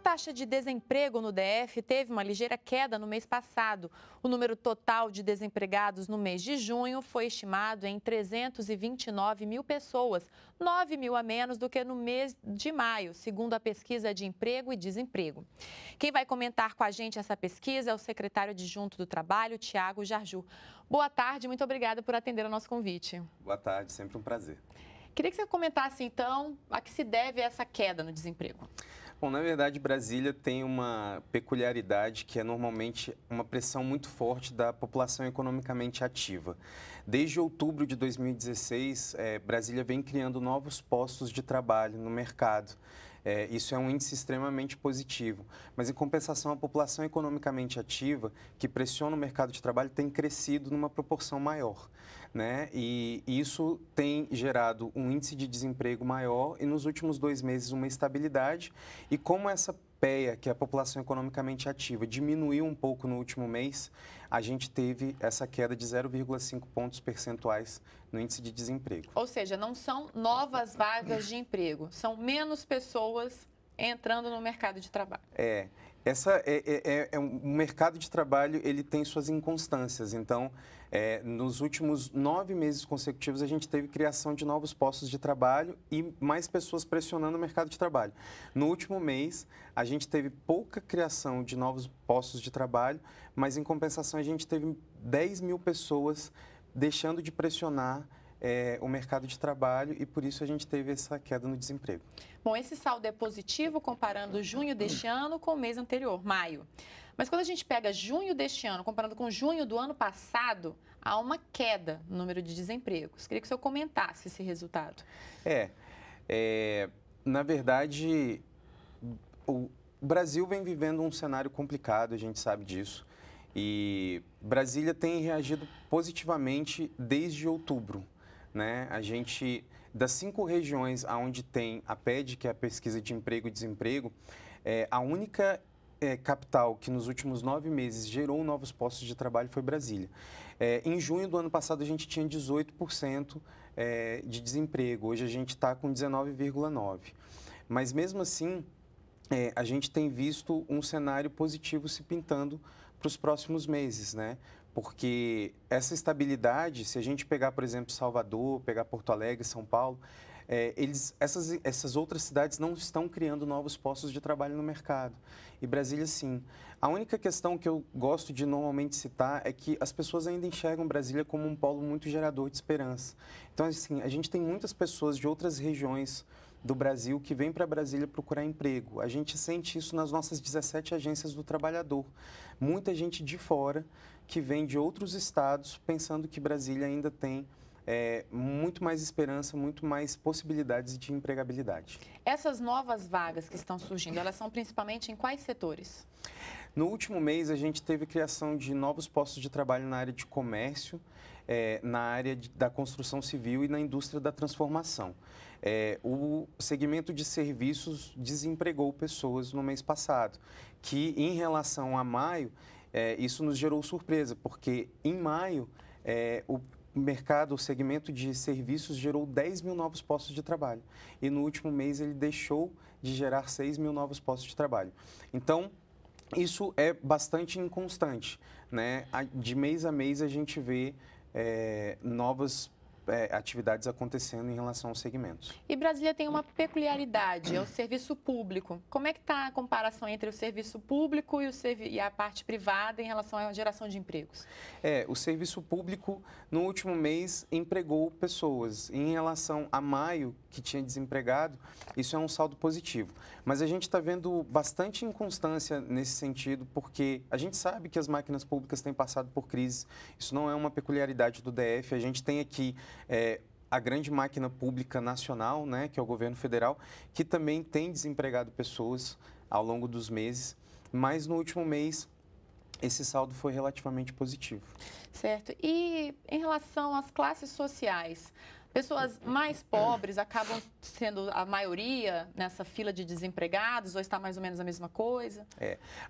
taxa de desemprego no DF teve uma ligeira queda no mês passado. O número total de desempregados no mês de junho foi estimado em 329 mil pessoas, 9 mil a menos do que no mês de maio, segundo a pesquisa de emprego e desemprego. Quem vai comentar com a gente essa pesquisa é o secretário adjunto do Trabalho, Tiago Jarju. Boa tarde, muito obrigada por atender ao nosso convite. Boa tarde, sempre um prazer. Queria que você comentasse, então, a que se deve essa queda no desemprego. Bom, na verdade, Brasília tem uma peculiaridade que é normalmente uma pressão muito forte da população economicamente ativa. Desde outubro de 2016, Brasília vem criando novos postos de trabalho no mercado. Isso é um índice extremamente positivo. Mas, em compensação, a população economicamente ativa, que pressiona o mercado de trabalho, tem crescido numa proporção maior, né? E isso tem gerado um índice de desemprego maior e, nos últimos 2 meses, uma estabilidade. E como essa PEA, que é a população economicamente ativa, diminuiu um pouco no último mês, a gente teve essa queda de 0,5 pontos percentuais no índice de desemprego. Ou seja, não são novas vagas de emprego, são menos pessoas entrando no mercado de trabalho. O mercado de trabalho, ele tem suas inconstâncias. Então, nos últimos 9 meses consecutivos, a gente teve criação de novos postos de trabalho e mais pessoas pressionando o mercado de trabalho. No último mês, a gente teve pouca criação de novos postos de trabalho, mas, em compensação, a gente teve 10 mil pessoas deixando de pressionar o mercado de trabalho e, por isso, a gente teve essa queda no desemprego. Bom, esse saldo é positivo comparando junho deste ano com o mês anterior, maio. Mas quando a gente pega junho deste ano, comparando com junho do ano passado, há uma queda no número de desempregos. Queria que o senhor comentasse esse resultado. Na verdade, o Brasil vem vivendo um cenário complicado, a gente sabe disso. E Brasília tem reagido positivamente desde outubro, né? A gente, das 5 regiões onde tem a PED, que é a Pesquisa de Emprego e Desemprego, a única capital que nos últimos 9 meses gerou novos postos de trabalho foi Brasília. Em junho do ano passado, a gente tinha 18% de desemprego. Hoje, a gente está com 19,9%. Mas, mesmo assim, a gente tem visto um cenário positivo se pintando para os próximos meses, né? Porque essa estabilidade, se a gente pegar, por exemplo, Salvador, pegar Porto Alegre, São Paulo, essas outras cidades não estão criando novos postos de trabalho no mercado. E Brasília, sim. A única questão que eu gosto de normalmente citar é que as pessoas ainda enxergam Brasília como um polo muito gerador de esperança. Então, assim, a gente tem muitas pessoas de outras regiões do Brasil que vêm para Brasília procurar emprego. A gente sente isso nas nossas 17 agências do trabalhador. Muita gente de fora que vem de outros estados pensando que Brasília ainda tem muito mais esperança, muito mais possibilidades de empregabilidade. Essas novas vagas que estão surgindo, elas são principalmente em quais setores? No último mês, a gente teve criação de novos postos de trabalho na área de comércio, na área da construção civil e na indústria da transformação. O segmento de serviços desempregou pessoas no mês passado, que em relação a maio, isso nos gerou surpresa, porque em maio o segmento de serviços gerou 10 mil novos postos de trabalho e no último mês ele deixou de gerar 6 mil novos postos de trabalho. Então, isso é bastante inconstante, né? De mês a mês a gente vê novas atividades acontecendo em relação aos segmentos. E Brasília tem uma peculiaridade, é o serviço público. Como é que está a comparação entre o serviço público e a parte privada em relação à geração de empregos? O serviço público, no último mês, empregou pessoas. Em relação a maio, que tinha desempregado, isso é um saldo positivo. Mas a gente está vendo bastante inconstância nesse sentido, porque a gente sabe que as máquinas públicas têm passado por crise. Isso não é uma peculiaridade do DF. A gente tem aqui a grande máquina pública nacional, né, que é o governo federal, que também tem desempregado pessoas ao longo dos meses, mas no último mês esse saldo foi relativamente positivo. Certo. E em relação às classes sociais, Pessoas mais pobres acabam sendo a maioria nessa fila de desempregados ou está mais ou menos a mesma coisa?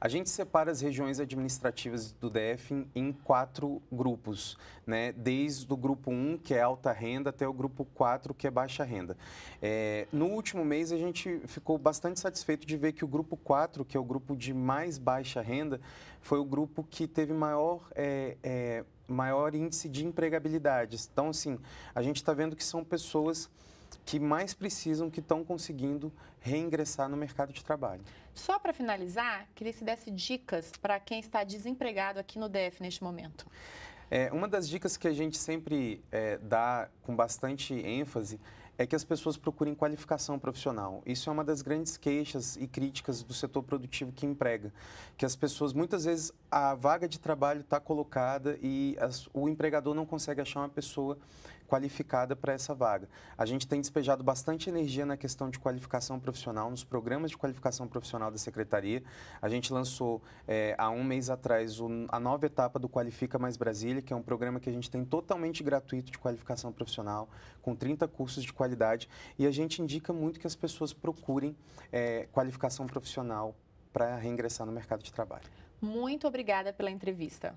A gente separa as regiões administrativas do DF em 4 grupos, né? Desde o grupo 1, que é alta renda, até o grupo 4, que é baixa renda. No último mês, a gente ficou bastante satisfeito de ver que o grupo 4, que é o grupo de mais baixa renda, foi o grupo que teve maior índice de empregabilidade. Então, assim, a gente está vendo que são pessoas que mais precisam, que estão conseguindo reingressar no mercado de trabalho. Só para finalizar, queria que você desse dicas para quem está desempregado aqui no DF neste momento. Uma das dicas que a gente sempre dá com bastante ênfase é que as pessoas procurem qualificação profissional. Isso é uma das grandes queixas e críticas do setor produtivo que emprega. Que as pessoas, muitas vezes, a vaga de trabalho está colocada e o empregador não consegue achar uma pessoa qualificada para essa vaga. A gente tem despejado bastante energia na questão de qualificação profissional, nos programas de qualificação profissional da Secretaria. A gente lançou, há um mês atrás, a nova etapa do Qualifica Mais Brasília, que é um programa que a gente tem totalmente gratuito de qualificação profissional, com 30 cursos de qualidade, e a gente indica muito que as pessoas procurem qualificação profissional para reingressar no mercado de trabalho. Muito obrigada pela entrevista.